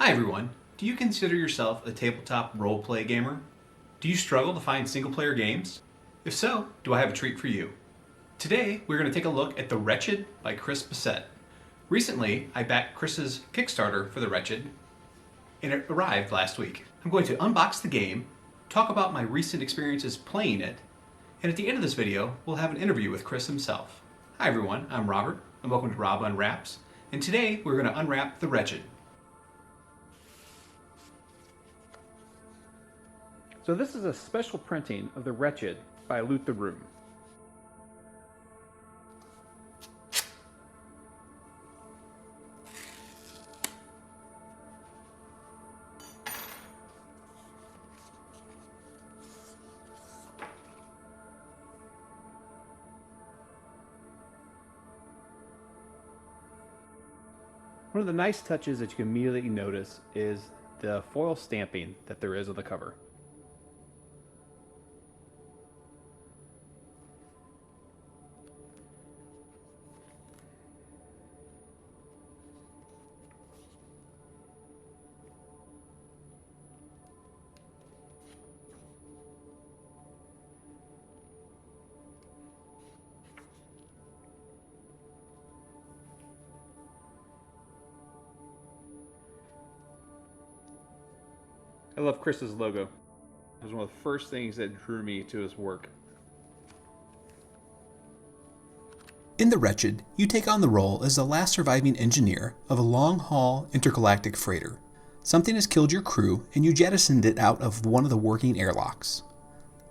Hi everyone. Do you consider yourself a tabletop role-play gamer? Do you struggle to find single-player games? If so, do I have a treat for you? Today, we're going to take a look at The Wretched by Chris Bissette. Recently, I backed Chris's Kickstarter for The Wretched, and it arrived last week. I'm going to unbox the game, talk about my recent experiences playing it, and at the end of this video, we'll have an interview with Chris himself. Hi everyone, I'm Robert, and welcome to Rob Unwraps, and today we're going to unwrap The Wretched. So this is a special printing of The Wretched by Loot the Room. One of the nice touches that you can immediately notice is the foil stamping that there is on the cover. I love Chris's logo. It was one of the first things that drew me to his work. In The Wretched, you take on the role as the last surviving engineer of a long-haul intergalactic freighter. Something has killed your crew, and you jettisoned it out of one of the working airlocks.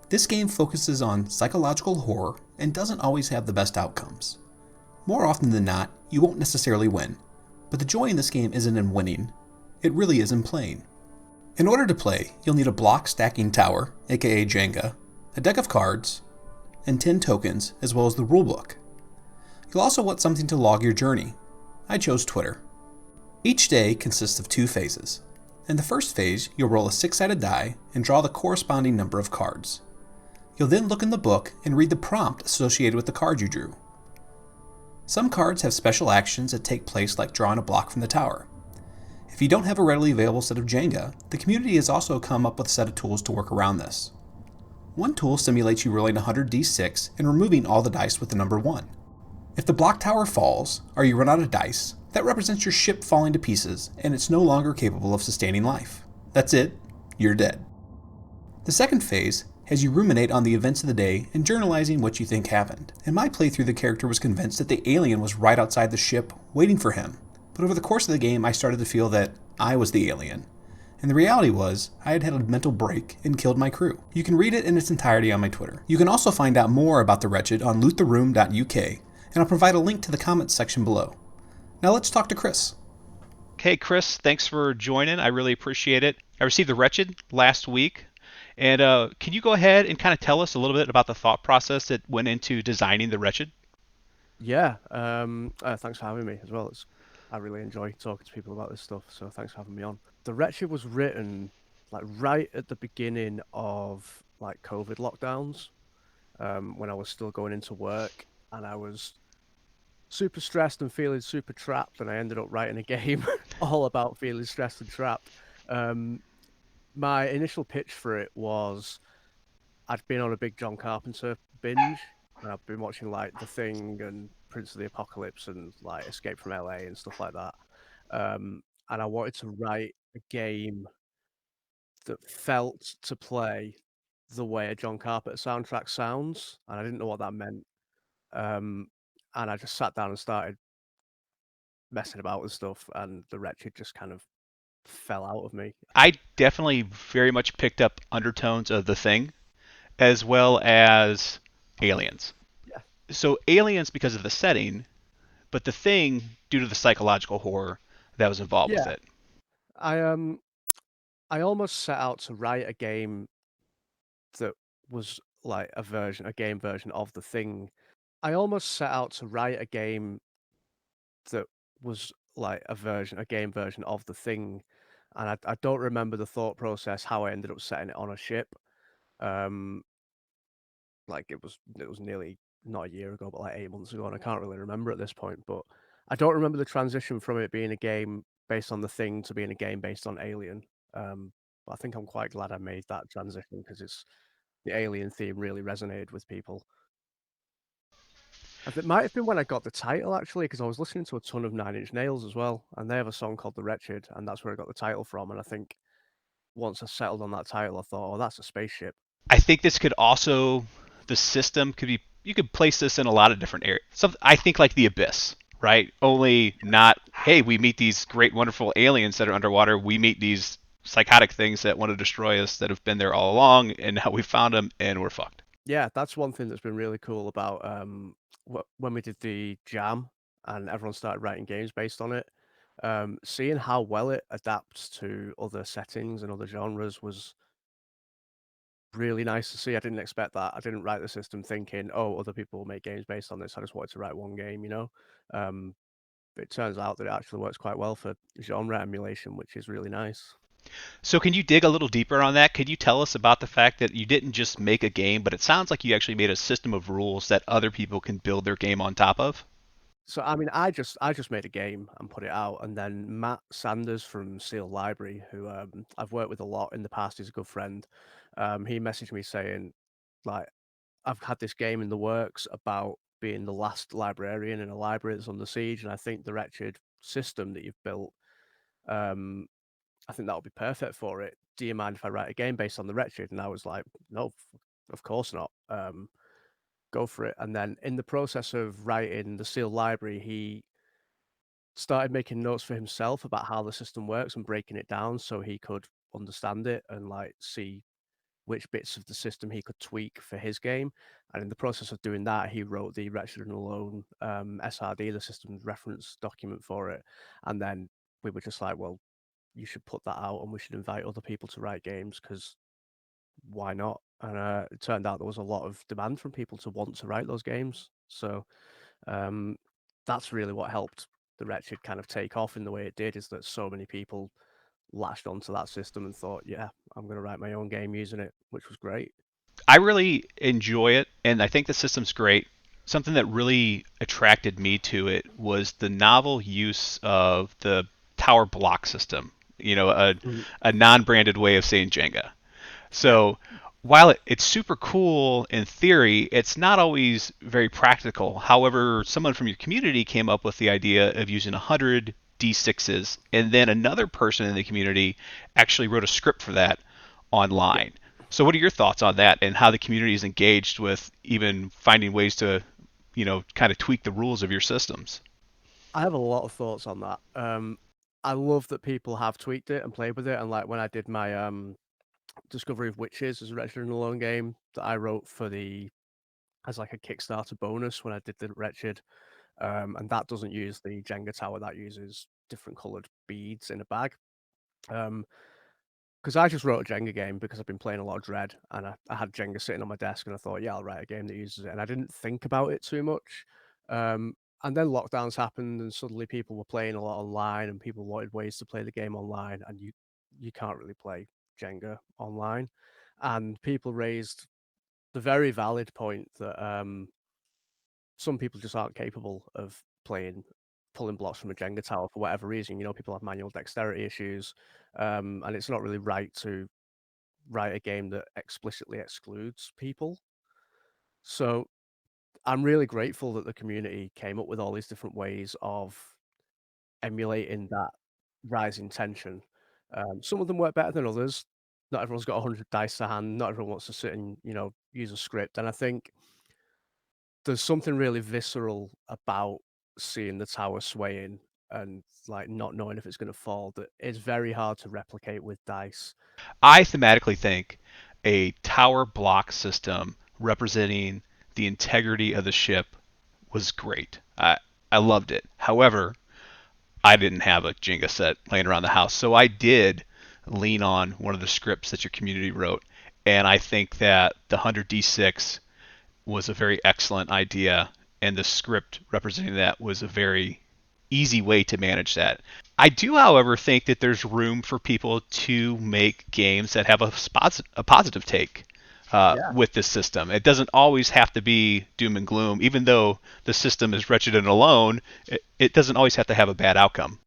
This game focuses on psychological horror and doesn't always have the best outcomes. More often than not, you won't necessarily win, but the joy in this game isn't in winning. It really is in playing. In order to play, you'll need a block stacking tower, aka Jenga, a deck of cards, and 10 tokens, as well as the rulebook. You'll also want something to log your journey. I chose Twitter. Each day consists of 2 phases. In the first phase, you'll roll a 6-sided die and draw the corresponding number of cards. You'll then look in the book and read the prompt associated with the card you drew. Some cards have special actions that take place like drawing a block from the tower. If you don't have a readily available set of Jenga, the community has also come up with a set of tools to work around this. One tool simulates you rolling 100d6 and removing all the dice with the number 1. If the block tower falls, or you run out of dice, that represents your ship falling to pieces and it's no longer capable of sustaining life. That's it, you're dead. The second phase has you ruminate on the events of the day and journalizing what you think happened. In my playthrough, the character was convinced that the alien was right outside the ship, waiting for him. But over the course of the game, I started to feel that I was the alien. And the reality was, I had a mental break and killed my crew. You can read it in its entirety on my Twitter. You can also find out more about The Wretched on loottheroom.uk, and I'll provide a link to the comments section below. Now let's talk to Chris. Hey, Chris, thanks for joining. I really appreciate it. I received The Wretched last week. And can you go ahead and kind of tell us a little bit about the thought process that went into designing The Wretched? Yeah, thanks for having me as well. I really enjoy talking to people about this stuff, so thanks for having me on. The Wretched was written like right at the beginning of like COVID lockdowns, when I was still going into work, and I was super stressed and feeling super trapped, and I ended up writing a game all about feeling stressed and trapped. My initial pitch for it was I'd been on a big John Carpenter binge, and I've been watching like The Thing and Prince of the Apocalypse and like Escape from LA and stuff like that. And I wanted to write a game that felt to play the way a John Carpenter soundtrack sounds, and I didn't know what that meant. And I just sat down and started messing about with stuff, and The Wretched just kind of fell out of me. I definitely very much picked up undertones of The Thing as well as Aliens. Yeah, So, Aliens because of the setting, but The Thing due to the psychological horror that was involved with yeah. it. I I almost set out to write a game that was like a game version of The Thing. I almost set out to write a game that was like a game version of The Thing, and I don't remember the thought process how I ended up setting it on a ship. Um, like it was nearly not a year ago, but like 8 months ago, and I can't really remember at this point. But I don't remember the transition from it being a game based on The Thing to being a game based on Alien. But I think I'm quite glad I made that transition because the Alien theme really resonated with people. It might have been when I got the title actually, because I was listening to a ton of Nine Inch Nails as well, and they have a song called "The Wretched," and that's where I got the title from. And I think once I settled on that title, I thought, "Oh, that's a spaceship." I think this could also, the system could be, you could place this in a lot of different areas. I think like the Abyss, right? Only not, hey, we meet these great, wonderful aliens that are underwater. We meet these psychotic things that want to destroy us that have been there all along, and now we found them and we're fucked. Yeah, that's one thing that's been really cool about when we did the jam and everyone started writing games based on it. Seeing how well it adapts to other settings and other genres was really nice to see. I didn't expect that. I didn't write the system thinking, oh, other people will make games based on this. I just wanted to write one game, you know. But it turns out that it actually works quite well for genre emulation, which is really nice. So can you dig a little deeper on that? Could you tell us about the fact that you didn't just make a game, but it sounds like you actually made a system of rules that other people can build their game on top of? So I mean, I just made a game and put it out, and then Matt Sanders from Seal Library, who I've worked with a lot in the past, he's a good friend. He messaged me saying, like, I've had this game in the works about being the last librarian in a library that's under siege, and I think the Wretched system that you've built, um, I think that would be perfect for it. Do you mind if I write a game based on the Wretched? And I was like, no, of course not. Go for it. And then in the process of writing the Seal Library, he started making notes for himself about how the system works and breaking it down so he could understand it and like see which bits of the system he could tweak for his game. And in the process of doing that, he wrote the Wretched and Alone SRD, the system reference document for it. And then we were just like, well, you should put that out and we should invite other people to write games because why not? And it turned out there was a lot of demand from people to want to write those games. So um, that's really what helped the Wretched kind of take off in the way it did, is that so many people latched onto that system and thought, yeah, I'm going to write my own game using it, which was great. I really enjoy it, and I think the system's great. Something that really attracted me to it was the novel use of the tower block system. You know, a non-branded way of saying Jenga. So while it's super cool in theory, it's not always very practical. However, someone from your community came up with the idea of using 100 D6s, and then another person in the community actually wrote a script for that online. So what are your thoughts on that and how the community is engaged with even finding ways to, kind of tweak the rules of your systems? I have a lot of thoughts on that. I love that people have tweaked it and played with it. And like when I did my Discovery of Witches as a Wretched and Alone game that I wrote as like a Kickstarter bonus when I did the Wretched, and that doesn't use the Jenga tower, that uses different coloured beads in a bag. Because I just wrote a Jenga game because I've been playing a lot of Dread, and I had Jenga sitting on my desk, and I thought, yeah, I'll write a game that uses it, and I didn't think about it too much. And then lockdowns happened, and suddenly people were playing a lot online, and people wanted ways to play the game online, and you can't really play Jenga online. And people raised the very valid point that some people just aren't capable of pulling blocks from a Jenga tower for whatever reason. You know, people have manual dexterity issues, and it's not really right to write a game that explicitly excludes people. So I'm really grateful that the community came up with all these different ways of emulating that rising tension. Some of them work better than others. Not everyone's got 100 dice to hand. Not everyone wants to sit and use a script. And I think there's something really visceral about seeing the tower swaying and like not knowing if it's going to fall that is very hard to replicate with dice. I thematically think a tower block system representing the integrity of the ship was great. I loved it. However, I didn't have a Jenga set laying around the house, so I did lean on one of the scripts that your community wrote, and I think that the 100d6 was a very excellent idea, and the script representing that was a very easy way to manage that. I do, however, think that there's room for people to make games that have a positive take Yeah. with this system. It doesn't always have to be doom and gloom. Even though the system is wretched and alone, it doesn't always have to have a bad outcome.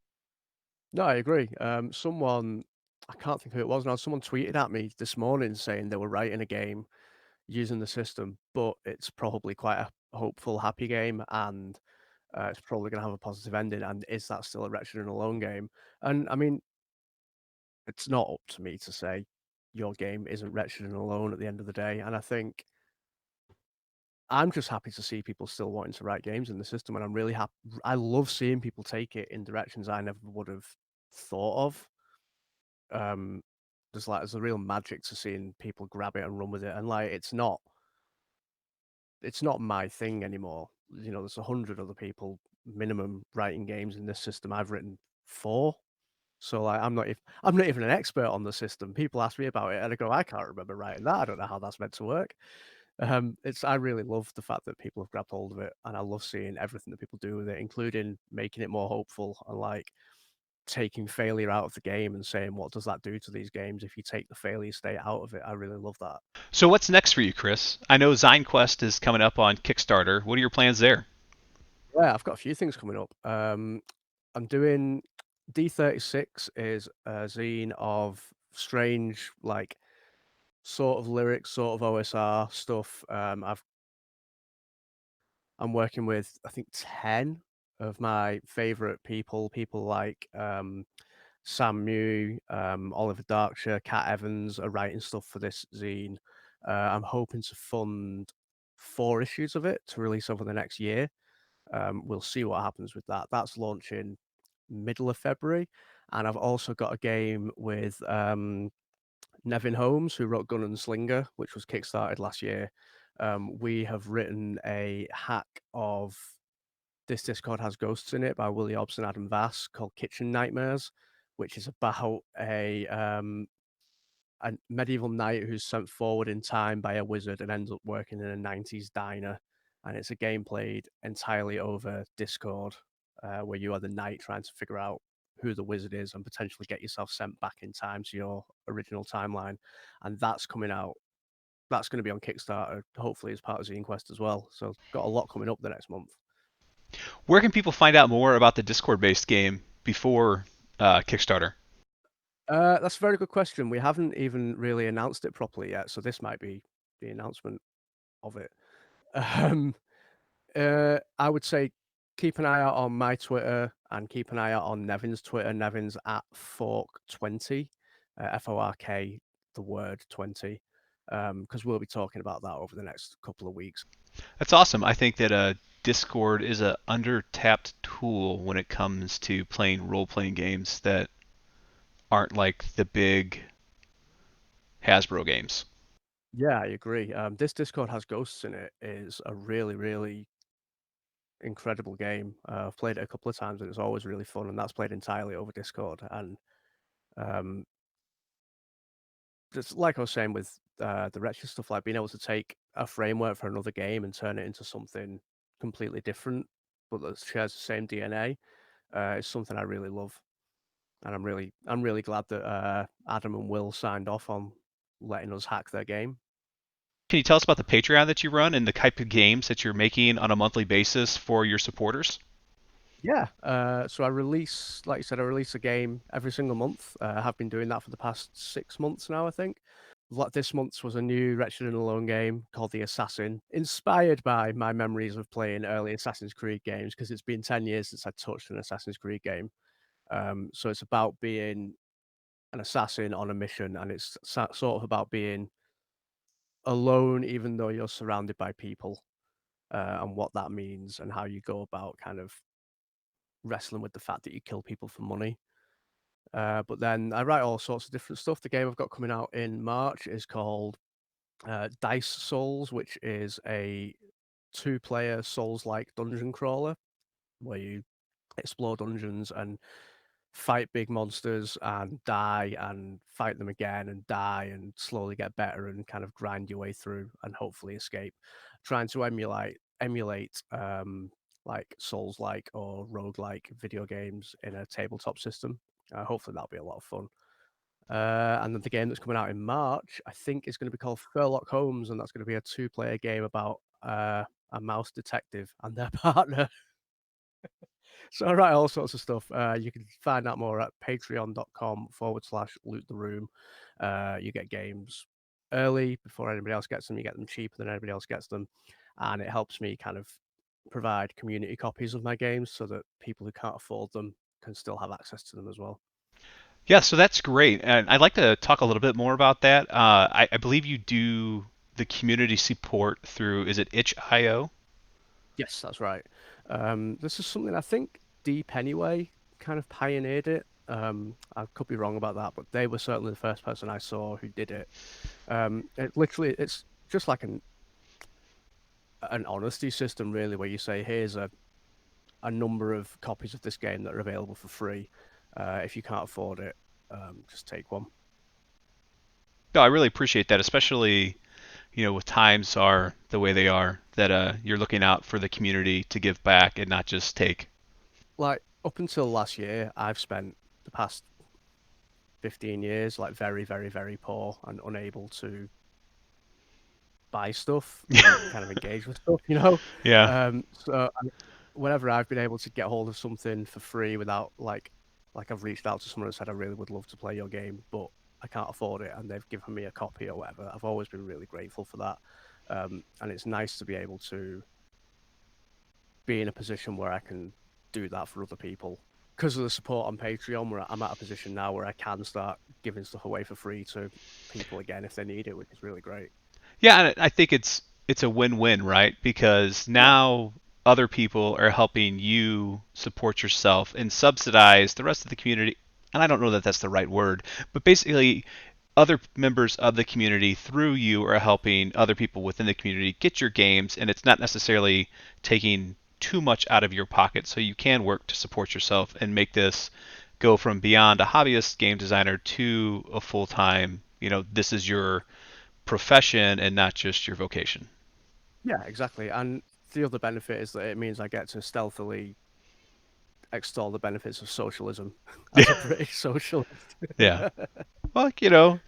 No, I agree. Someone, I can't think who it was now, someone tweeted at me this morning saying they were writing a game using the system, but it's probably quite a hopeful, happy game, and it's probably going to have a positive ending. And is that still a Wretched and Alone game? And I mean, it's not up to me to say your game isn't Wretched and Alone at the end of the day. And I think I'm just happy to see people still wanting to write games in the system, and I'm really happy. I love seeing people take it in directions I never would have thought of. Um, there's a real magic to seeing people grab it and run with it, and like it's not my thing anymore. You know, there's 100 other people minimum writing games in this system. I've written 4. So like I'm not even an expert on the system. People ask me about it and I go, I can't remember writing that. I don't know how that's meant to work. I really love the fact that people have grabbed hold of it, and I love seeing everything that people do with it, including making it more hopeful and like taking failure out of the game and saying, what does that do to these games if you take the failure state out of it? I really love that. So what's next for you, Chris? I know ZineQuest is coming up on Kickstarter. What are your plans there? Yeah, I've got a few things coming up. I'm doing D36 is a zine of strange, like sort of lyrics, sort of OSR stuff. I'm working with I think 10 of my favorite people like Sam Mew, Oliver Darkshire, Cat Evans are writing stuff for this zine. I'm hoping to fund 4 issues of it to release over the next year. We'll see what happens with that. That's launching middle of February, and I've also got a game with Nevin Holmes, who wrote Gun and Slinger, which was kickstarted last year. We have written a hack of This Discord Has Ghosts in It by Willie Hobbs and Adam Vass called Kitchen Nightmares, which is about a medieval knight who's sent forward in time by a wizard and ends up working in a 90s diner. And it's a game played entirely over Discord, where you are the knight trying to figure out who the wizard is and potentially get yourself sent back in time to your original timeline. And that's coming out. That's going to be on Kickstarter, hopefully as part of ZineQuest as well. So got a lot coming up the next month. Where can people find out more about the Discord-based game before Kickstarter? That's a very good question. We haven't even really announced it properly yet, so this might be the announcement of it. I would say keep an eye out on my Twitter and keep an eye out on Nevin's Twitter. Nevin's at Fork20, FORK, the word 20, because we'll be talking about that over the next couple of weeks. That's awesome. I think that Discord is a under-tapped tool when it comes to playing role-playing games that aren't like the big Hasbro games. Yeah, I agree. This Discord Has Ghosts in It is a really, really incredible game. I've played it a couple of times and it's always really fun, and that's played entirely over Discord. And just like I was saying with the Wretched stuff, like being able to take a framework for another game and turn it into something completely different, but that shares the same DNA, is something I really love. And I'm really glad that Adam and Will signed off on letting us hack their game. Can you tell us about the Patreon that you run and the type of games that you're making on a monthly basis for your supporters? Yeah. So I release, like you said, I release a game every single month. I have been doing that for the past 6 months now, I think. Like this month's was a new Wretched and Alone game called The Assassin, inspired by my memories of playing early Assassin's Creed games, because it's been 10 years since I touched an Assassin's Creed game. So it's about being an assassin on a mission, and it's sort of about being alone even though you're surrounded by people, and what that means and how you go about kind of wrestling with the fact that you kill people for money. But then I write all sorts of different stuff. The game I've got coming out in March is called Dice Souls, which is a 2-player Souls-like dungeon crawler where you explore dungeons and fight big monsters and die and fight them again and die and slowly get better and kind of grind your way through and hopefully escape. Trying to emulate like Souls-like or roguelike video games in a tabletop system. Hopefully that'll be a lot of fun. And then the game that's coming out in March, I think, is going to be called Sherlock Holmes, and that's going to be a 2-player game about a mouse detective and their partner. So I write all sorts of stuff. You can find out more at patreon.com/loot the room. You get games early before anybody else gets them. You get them cheaper than anybody else gets them. And it helps me kind of provide community copies of my games so that people who can't afford them can still have access to them as well. Yeah, so that's great. And I'd like to talk a little bit more about that. I believe you do the community support through, is it itch.io? Yes, that's right. This is something I think Deep Anyway kind of pioneered it. I could be wrong about that, but they were certainly the first person I saw who did it. It's just like an honesty system, really, where you say, here's a number of copies of this game that are available for free. If you can't afford it, just take one. No, I really appreciate that, especially with times are the way they are, that you're looking out for the community to give back and not just take. Like up until last year, I've spent the past 15 years like very, very, very poor and unable to buy stuff and kind of engage with stuff, Yeah. So whenever I've been able to get hold of something for free without like I've reached out to someone and said I really would love to play your game, but I can't afford it, and they've given me a copy or whatever, I've always been really grateful for that. And it's nice to be able to be in a position where I can do that for other people. Because of the support on Patreon, where I'm at a position now where I can start giving stuff away for free to people again if they need it, which is really great. Yeah, and I think it's a win-win, right? Because now other people are helping you support yourself and subsidize the rest of the community. And I don't know that that's the right word, but basically other members of the community through you are helping other people within the community get your games, and it's not necessarily taking too much out of your pocket, so you can work to support yourself and make this go from beyond a hobbyist game designer to a full-time, this is your profession and not just your vocation. Yeah, exactly. And the other benefit is that it means I get to stealthily extol the benefits of socialism as a British socialist. Yeah. Well, I don't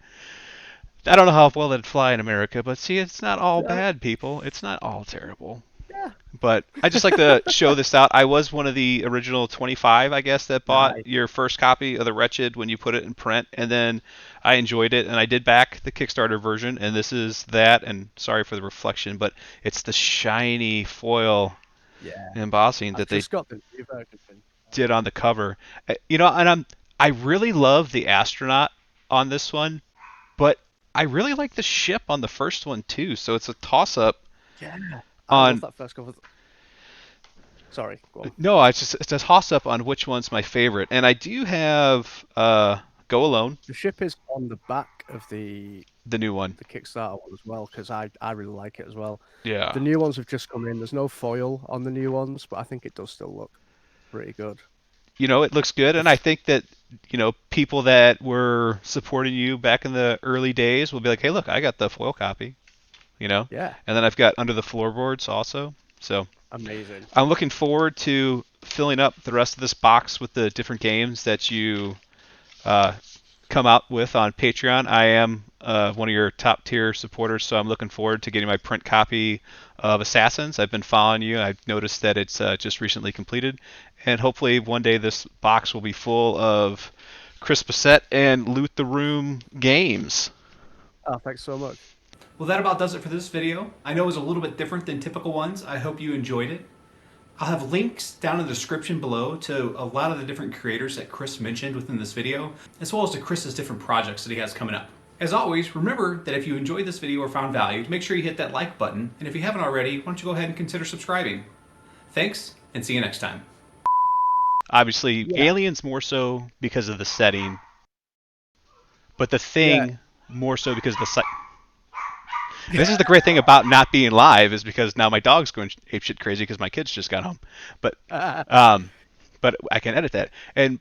know how well that'd fly in America, but see, it's not all Yeah, bad, people. It's not all terrible. yeah. But I just like to show this out. I was one of the original 25, I guess, that bought Nice. your first copy of the Wretched when you put it in print, and then I enjoyed it, and I did back the Kickstarter version, and this is that. And sorry for the reflection, but it's the shiny foil Yeah. embossing I've that they just got the new version. did on the cover. And I really love the astronaut on this one, but I really like the ship on the first one too. So it's a toss up Yeah. I love on. that first cover. Sorry, go on. No, it's a toss up on which one's my favorite. And I do have Go Alone, The ship is on the back of the the new one. Kickstarter one as well, because I really like it as well. Yeah. The new ones have just come in. There's no foil on the new ones, but I think it does still look pretty good. It looks good, and I think that people that were supporting you back in the early days will be like, hey, look, I got the foil copy, Yeah, and then I've got Under the Floorboards also. So amazing. I'm looking forward to filling up the rest of this box with the different games that you come out with on Patreon. I am one of your top tier supporters, so I'm looking forward to getting my print copy of Assassins. I've been following you. I've noticed that it's just recently completed, and hopefully one day this box will be full of Chris Bissette and Loot the Room games. Oh, thanks so much. Well, that about does it for this video. I know it was a little bit different than typical ones. I hope you enjoyed it. I'll have links down in the description below to a lot of the different creators that Chris mentioned within this video, as well as to Chris's different projects that he has coming up. As always, remember that if you enjoyed this video or found value, make sure you hit that like button, and if you haven't already, why don't you go ahead and consider subscribing. Thanks, and see you next time. Obviously, Yeah. Aliens more so because of the setting, but The Thing more so because of the site. This is the great thing about not being live, is because now my dog's going apeshit crazy because my kids just got home. But I can edit that. And